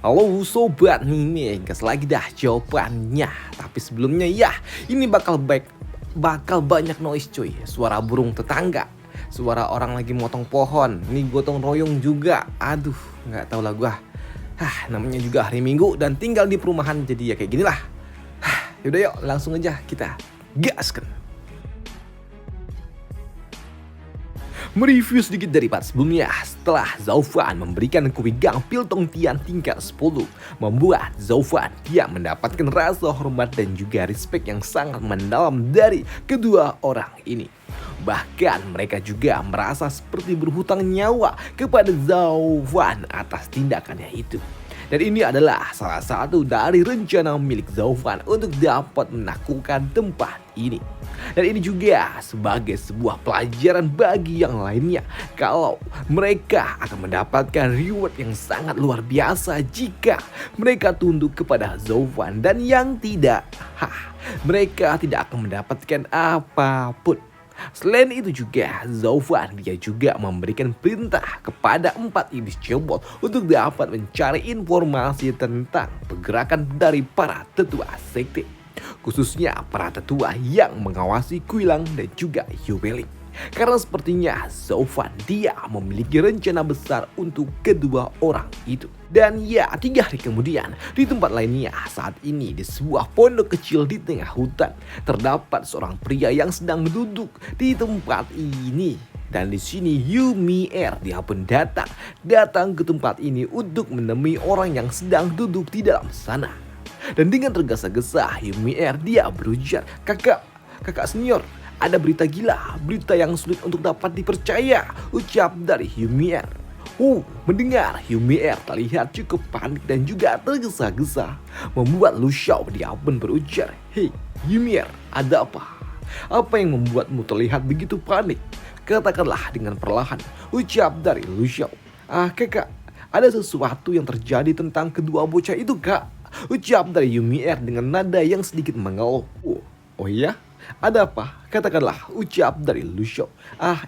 Halo sobat nih, gas lagi dah jawabannya. Tapi sebelumnya ya, ini bakal banyak noise cuy. Suara burung tetangga, suara orang lagi motong pohon, ini gotong royong juga. Aduh, nggak tahu lah gua. Namanya juga hari Minggu dan tinggal di perumahan jadi ya kayak ginilah. Yaudah yuk, langsung aja kita gaskan. Mereview sedikit dari part sebelumnya, setelah Zaufan memberikan kue gang Piltong Tian tingkat 10, membuat Zaufan dia mendapatkan rasa hormat dan juga respect yang sangat mendalam dari kedua orang ini. Bahkan mereka juga merasa seperti berhutang nyawa kepada Zaufan atas tindakannya itu. Dan ini adalah salah satu dari rencana milik Zaufan untuk dapat menaklukkan tempat ini. Dan ini juga sebagai sebuah pelajaran bagi yang lainnya kalau mereka akan mendapatkan reward yang sangat luar biasa jika mereka tunduk kepada Zaufan, dan yang tidak, mereka tidak akan mendapatkan apapun. Selain itu juga, Zaufan dia juga memberikan perintah kepada 4 iblis cebol untuk dapat mencari informasi tentang pergerakan dari para tetua sekte, khususnya para tetua yang mengawasi Kuilang dan juga Yubeling. Karena sepertinya Zaufan dia memiliki rencana besar untuk kedua orang itu. Dan ya, 3 hari kemudian di tempat lainnya, saat ini di sebuah pondok kecil di tengah hutan, terdapat seorang pria yang sedang duduk di tempat ini. Dan di sini Yumier dia pun datang ke tempat ini untuk menemui orang yang sedang duduk di dalam sana. Dan dengan tergesa-gesa Yumier dia berujar, kakak senior, ada berita gila, berita yang sulit untuk dapat dipercaya, ucap dari Yumier. Mendengar Yumier terlihat cukup panik dan juga tergesa-gesa, membuat Lu Xiao dia pun berujar, "Hei Yumier, ada apa? Apa yang membuatmu terlihat begitu panik? Katakanlah dengan perlahan," ucap dari Lu Xiao. Kakak, ada sesuatu yang terjadi tentang kedua bocah itu kak, ucap dari Yumier dengan nada yang sedikit mengeluh. Oh iya? Ada apa? Katakanlah, ucap dari Lu Xiao.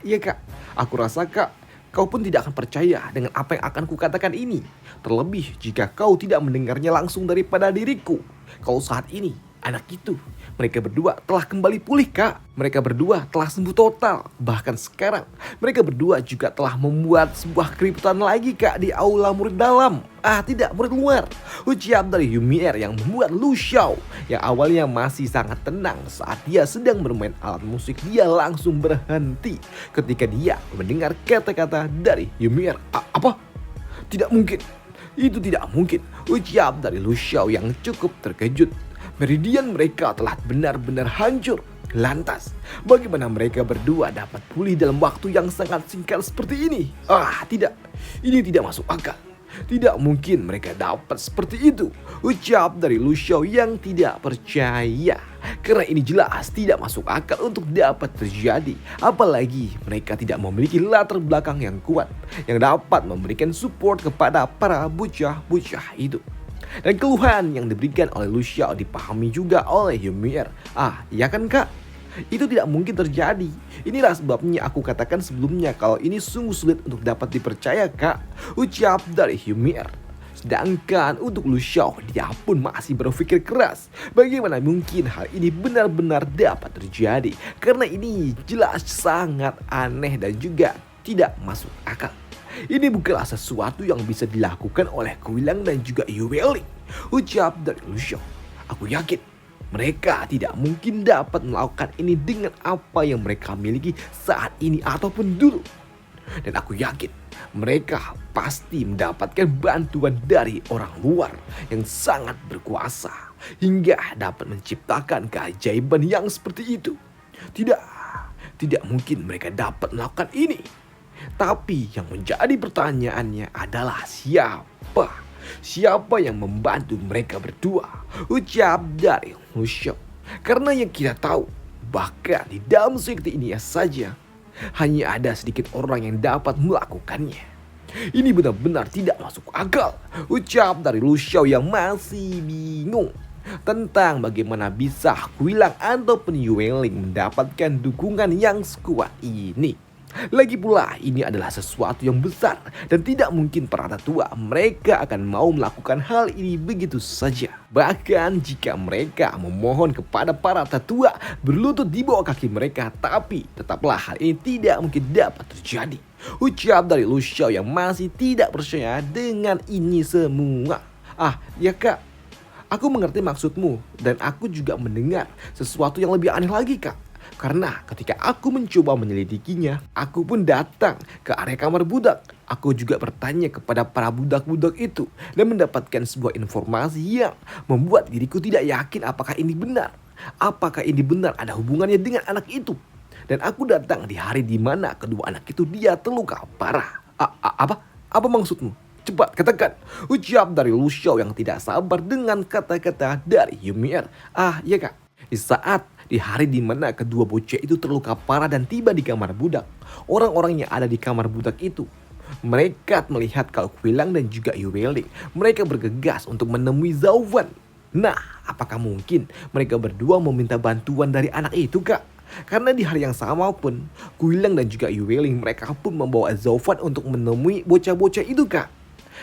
Iya kak, aku rasa kak, kau pun tidak akan percaya dengan apa yang akan kukatakan ini. Terlebih jika kau tidak mendengarnya langsung daripada diriku. Kalau saat ini, anak itu, mereka berdua telah kembali pulih kak. Mereka berdua telah sembuh total. Bahkan sekarang, mereka berdua juga telah membuat sebuah keributan lagi kak di aula murid dalam. Tidak, murid luar, ucap dari Yumier yang membuat Lu Xiao yang awalnya masih sangat tenang saat dia sedang bermain alat musik, dia langsung berhenti ketika dia mendengar kata-kata dari Yumier. Apa? Tidak mungkin. Itu tidak mungkin, ucap dari Lu Xiao yang cukup terkejut. Meridian mereka telah benar-benar hancur. Lantas, bagaimana mereka berdua dapat pulih dalam waktu yang sangat singkat seperti ini? Tidak. Ini tidak masuk akal. Tidak mungkin mereka dapat seperti itu, ucap dari Lu Xiao yang tidak percaya. Karena ini jelas tidak masuk akal untuk dapat terjadi. Apalagi mereka tidak memiliki latar belakang yang kuat yang dapat memberikan support kepada para bocah-bocah itu. Dan keluhan yang diberikan oleh Lu Xiao dipahami juga oleh Yumier. Iya kan kak? Itu tidak mungkin terjadi. Inilah sebabnya aku katakan sebelumnya kalau ini sungguh sulit untuk dapat dipercaya kak, ucap dari Yumier. Sedangkan untuk Lu Xiao, dia pun masih berpikir keras. Bagaimana mungkin hal ini benar-benar dapat terjadi? Karena ini jelas sangat aneh dan juga tidak masuk akal. Ini bukanlah sesuatu yang bisa dilakukan oleh Kuilang dan juga Yueling, ucap dari Lu Xiao. Aku yakin mereka tidak mungkin dapat melakukan ini dengan apa yang mereka miliki saat ini ataupun dulu. Dan aku yakin mereka pasti mendapatkan bantuan dari orang luar yang sangat berkuasa hingga dapat menciptakan keajaiban yang seperti itu. Tidak mungkin mereka dapat melakukan ini. Tapi yang menjadi pertanyaannya adalah siapa? Siapa yang membantu mereka berdua? Ucap dari Lu Xiao. Karena yang kita tahu, bahkan di dalam sekte ini saja, hanya ada sedikit orang yang dapat melakukannya. Ini benar-benar tidak masuk akal, ucap dari Lu Xiao yang masih bingung tentang bagaimana bisa Kuilang ataupun Yueling mendapatkan dukungan yang sekuat ini. Lagi pula ini adalah sesuatu yang besar dan tidak mungkin para tetua mereka akan mau melakukan hal ini begitu saja. Bahkan jika mereka memohon kepada para tetua berlutut di bawah kaki mereka, tapi tetaplah hal ini tidak mungkin dapat terjadi. Ucap dari Lu Xiao yang masih tidak percaya dengan ini semua. Ah ya kak, aku mengerti maksudmu dan aku juga mendengar sesuatu yang lebih aneh lagi kak. Karena ketika aku mencoba menyelidikinya, aku pun datang ke area kamar budak. Aku juga bertanya kepada para budak-budak itu dan mendapatkan sebuah informasi yang membuat diriku tidak yakin apakah ini benar. Apakah ini benar ada hubungannya dengan anak itu. Dan aku datang di hari di mana kedua anak itu dia terluka parah. Apa? Apa maksudmu? Cepat katakan, ucap dari Lu Xiao yang tidak sabar dengan kata-kata dari Yumier. Ah ya kak, di hari di mana kedua bocah itu terluka parah dan tiba di kamar budak, orang-orang yang ada di kamar budak itu, mereka melihat kalau Quilang dan juga Yueling, mereka bergegas untuk menemui Zhao Fan. Nah, apakah mungkin mereka berdua meminta bantuan dari anak itu kak? Karena di hari yang sama pun, Quilang dan juga Yueling mereka pun membawa Zhao Fan untuk menemui bocah-bocah itu kak.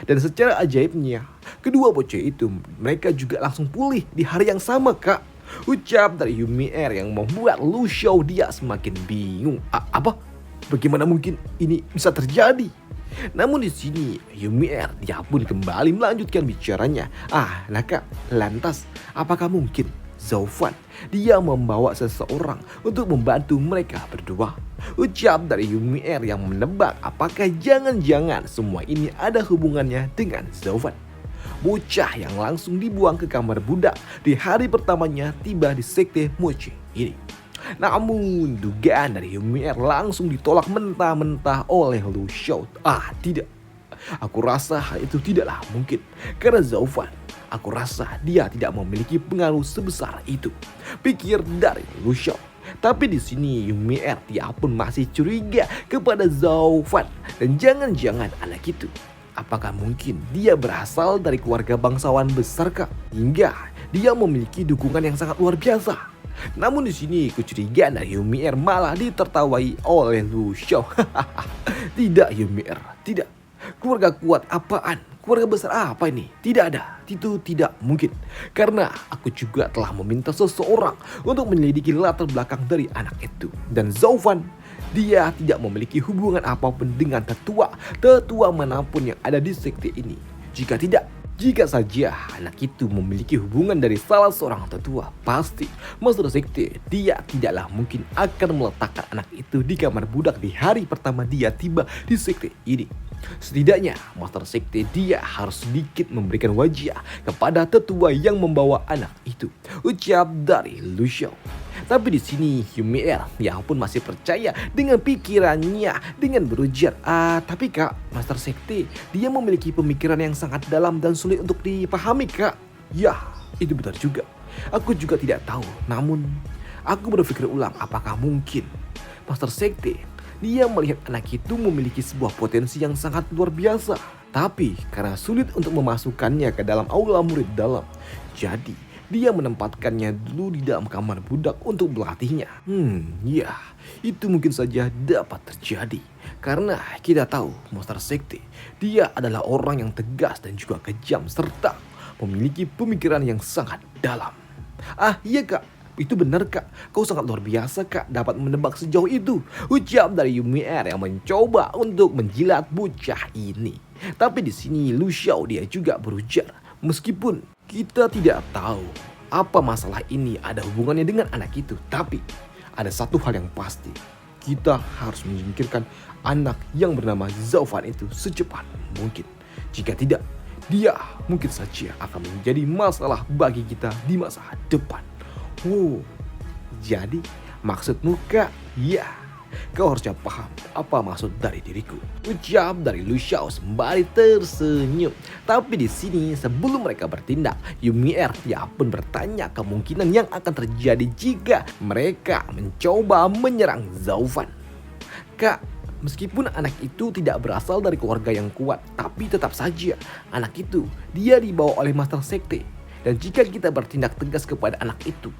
Dan secara ajaibnya, kedua bocah itu mereka juga langsung pulih di hari yang sama kak. Ucap dari Yumier yang membuat Lu Xiao dia semakin bingung. Apa? Bagaimana mungkin ini bisa terjadi? Namun di sini Yumier dia pun kembali melanjutkan bicaranya. Nah kak, lantas apakah mungkin Zhao Fan dia membawa seseorang untuk membantu mereka berdua? Ucap dari Yumier yang menebak apakah jangan-jangan semua ini ada hubungannya dengan Zhao Fan. Bocah yang langsung dibuang ke kamar budak di hari pertamanya tiba di sekte Mochi ini. Namun dugaan dari Yumier langsung ditolak mentah-mentah oleh Lu Xiao. Tidak, aku rasa hal itu tidaklah mungkin. Karena Zhao Fan, aku rasa dia tidak memiliki pengaruh sebesar itu, pikir dari Lu Xiao. Tapi di sini Yumier dia pun masih curiga kepada Zhao Fan. Dan jangan-jangan anak itu, apakah mungkin dia berasal dari keluarga bangsawan besar kak? Hingga dia memiliki dukungan yang sangat luar biasa. Namun di sini kecurigaan dari Yumier malah ditertawai oleh Lu Xiao. Tidak Yumier, tidak. Keluarga kuat apaan? Keluarga besar apa ini? Tidak ada. Itu tidak mungkin. Karena aku juga telah meminta seseorang untuk menyelidiki latar belakang dari anak itu. Dan Zhao Fan, dia tidak memiliki hubungan apapun dengan tetua manapun yang ada di sekte ini. Jika saja anak itu memiliki hubungan dari salah seorang tetua, pasti Master Sekte dia tidaklah mungkin akan meletakkan anak itu di kamar budak di hari pertama dia tiba di sekte ini. Setidaknya Master Sekte dia harus sedikit memberikan wajah kepada tetua yang membawa anak itu. Ucap dari Lu Xiao. Tapi di sini Yumier yang pun masih percaya dengan pikirannya dengan berujar, tapi kak, Master Sekte dia memiliki pemikiran yang sangat dalam dan sulit untuk dipahami kak. Ya, itu benar juga. Aku juga tidak tahu. Namun aku berpikir ulang, apakah mungkin Master Sekte dia melihat anak itu memiliki sebuah potensi yang sangat luar biasa, tapi karena sulit untuk memasukkannya ke dalam aula murid dalam, jadi dia menempatkannya dulu di dalam kamar budak untuk melatihnya. Ya, itu mungkin saja dapat terjadi. Karena kita tahu Master Sekte, dia adalah orang yang tegas dan juga kejam serta memiliki pemikiran yang sangat dalam. Iya kak, itu benar kak. Kau sangat luar biasa kak dapat menebak sejauh itu. Ucap dari Yumier yang mencoba untuk menjilat bocah ini. Tapi di sini Lu Xiao dia juga berujar, meskipun kita tidak tahu apa masalah ini ada hubungannya dengan anak itu, tapi ada satu hal yang pasti. Kita harus menyingkirkan anak yang bernama Zhao Fan itu secepat mungkin. Jika tidak, dia mungkin saja akan menjadi masalah bagi kita di masa depan. Jadi maksudmu kak? Ya, kau harusnya paham apa maksud dari diriku. Ucap dari Lu Xiao sembari tersenyum. Tapi di sini sebelum mereka bertindak, Yumier dia pun bertanya kemungkinan yang akan terjadi jika mereka mencoba menyerang Zhao Fan. Kak, meskipun anak itu tidak berasal dari keluarga yang kuat, tapi tetap saja anak itu dia dibawa oleh Master Sekte. Dan jika kita bertindak tegas kepada anak itu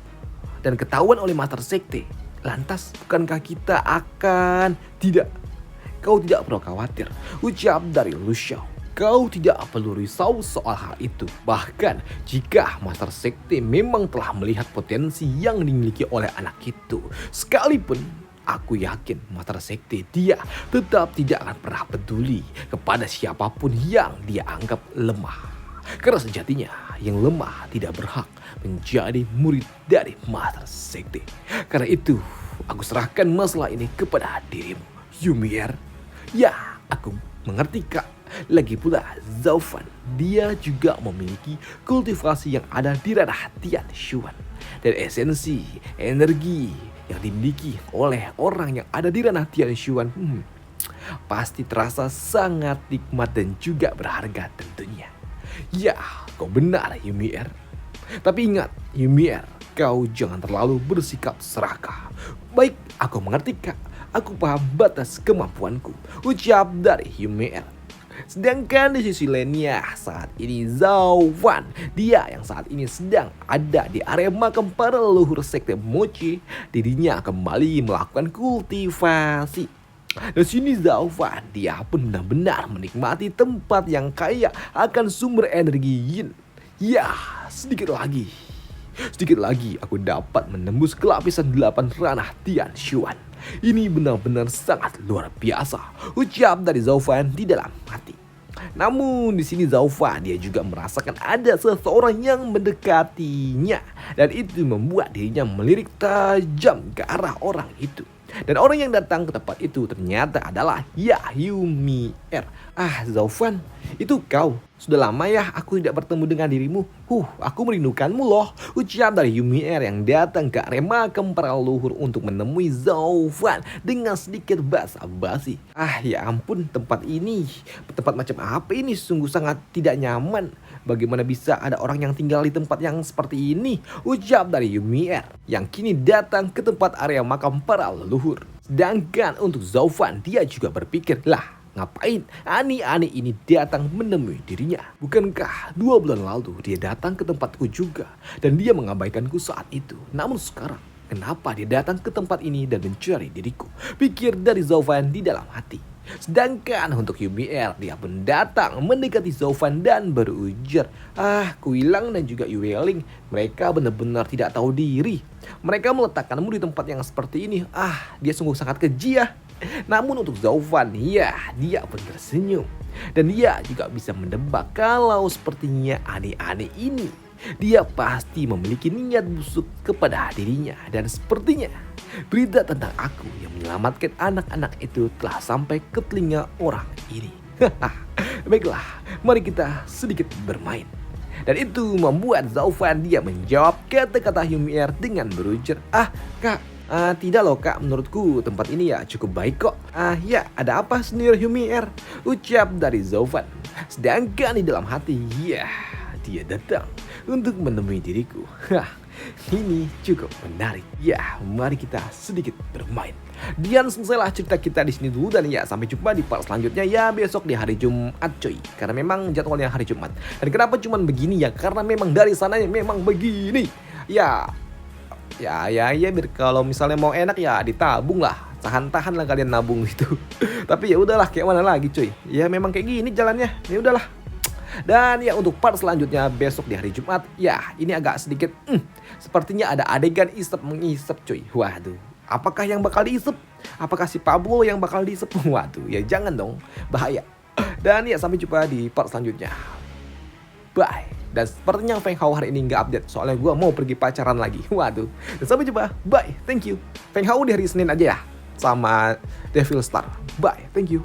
dan ketahuan oleh Master Sekte, lantas bukankah kita akan... kau tidak perlu khawatir, ucap dari Lu Xiao. Kau tidak perlu risau soal hal itu. Bahkan jika Master Sekte memang telah melihat potensi yang dimiliki oleh anak itu, sekalipun aku yakin Master Sekte dia tetap tidak akan pernah peduli kepada siapapun yang dia anggap lemah. Karena sejatinya yang lemah tidak berhak menjadi murid dari Master Sekte. Karena itu aku serahkan masalah ini kepada dirimu, Yumier. Ya, aku mengerti kak. Lagi pula Zaufan dia juga memiliki kultivasi yang ada di ranah Tian Xuan. Dan esensi, energi yang dimiliki oleh orang yang ada di ranah Tian Xuan pasti terasa sangat nikmat dan juga berharga tentunya. Ya, kau benar Yumier. Tapi ingat Yumier, kau jangan terlalu bersikap serakah. Baik, aku mengerti kak. Aku paham batas kemampuanku, ucap dari Yumier. Sedangkan di sisi lainnya saat ini Zaufan, dia yang saat ini sedang ada di area makam para leluhur sekte Mochi, dirinya kembali melakukan kultivasi. Dan sini Zaufan, dia pun benar-benar menikmati tempat yang kaya akan sumber energi yin. Ya, sedikit lagi aku dapat menembus ke lapisan 8 ranah Tian Xuan. Ini benar-benar sangat luar biasa, ucap dari Zaufan di dalam hati. Namun di sini Zaufan dia juga merasakan ada seseorang yang mendekatinya dan itu membuat dirinya melirik tajam ke arah orang itu. Dan orang yang datang ke tempat itu ternyata adalah Yumier. Ah Zaufan, itu kau. Sudah lama ya aku tidak bertemu dengan dirimu. Aku merindukanmu loh, ucap dari Yumier yang datang ke area makam para leluhur untuk menemui Zaufan dengan sedikit basa-basi. Ah ya ampun, tempat macam apa ini, sungguh sangat tidak nyaman. Bagaimana bisa ada orang yang tinggal di tempat yang seperti ini, ucap dari Yumier yang kini datang ke tempat area makam para leluhur. Sedangkan untuk Zaufan dia juga berpikir, lah ngapain ani-ani ini datang menemui dirinya? Bukankah 2 bulan lalu dia datang ke tempatku juga dan dia mengabaikanku saat itu? Namun sekarang kenapa dia datang ke tempat ini dan mencari diriku? Pikir dari Zaufan di dalam hati. Sedangkan untuk Yumier dia pun datang mendekati Zaufan dan berujar, Kuilang dan juga Yueling, mereka benar-benar tidak tahu diri. Mereka meletakkanmu di tempat yang seperti ini. Dia sungguh sangat keji ya. Namun untuk Zaufan, ya dia pun tersenyum. Dan dia juga bisa mendebak kalau sepertinya aneh-aneh ini dia pasti memiliki niat busuk kepada dirinya. Dan sepertinya berita tentang aku yang menyelamatkan anak-anak itu telah sampai ke telinga orang ini. Baiklah, mari kita sedikit bermain. Dan itu membuat Zaufan dia menjawab kata-kata Yumier dengan berujar, kak, tidak loh kak, menurutku tempat ini ya cukup baik kok. Ya ada apa senior Yumier, ucap dari Zaufan. Sedangkan di dalam hati, ya dia datang untuk menemui diriku. Ini cukup menarik. Ya, mari kita sedikit bermain. Dan selesailah cerita kita di sini dulu, dan ya sampai jumpa di part selanjutnya ya besok di hari Jumat coy. Karena memang jadwalnya hari Jumat. Dan kenapa cuman begini ya? Karena memang dari sananya memang begini. Ya biar kalau misalnya mau enak ya ditabung lah. Tahan-tahan lah kalian nabung gitu. Tapi ya udahlah, kayak mana lagi cuy. Ya memang kayak gini jalannya. Ya udahlah. Dan ya untuk part selanjutnya besok di hari Jumat, ya ini agak sedikit sepertinya ada adegan isep mengisep cuy. Waduh, apakah yang bakal diisep? Apakah si Pablo yang bakal diisep? Waduh, ya jangan dong, bahaya. Dan ya sampai jumpa di part selanjutnya. Bye. Dan sepertinya Feng Hao hari ini nggak update, soalnya gue mau pergi pacaran lagi. Waduh. Dan sampai jumpa. Bye. Thank you. Feng Hao di hari Senin aja ya. Sama Devil Star. Bye. Thank you.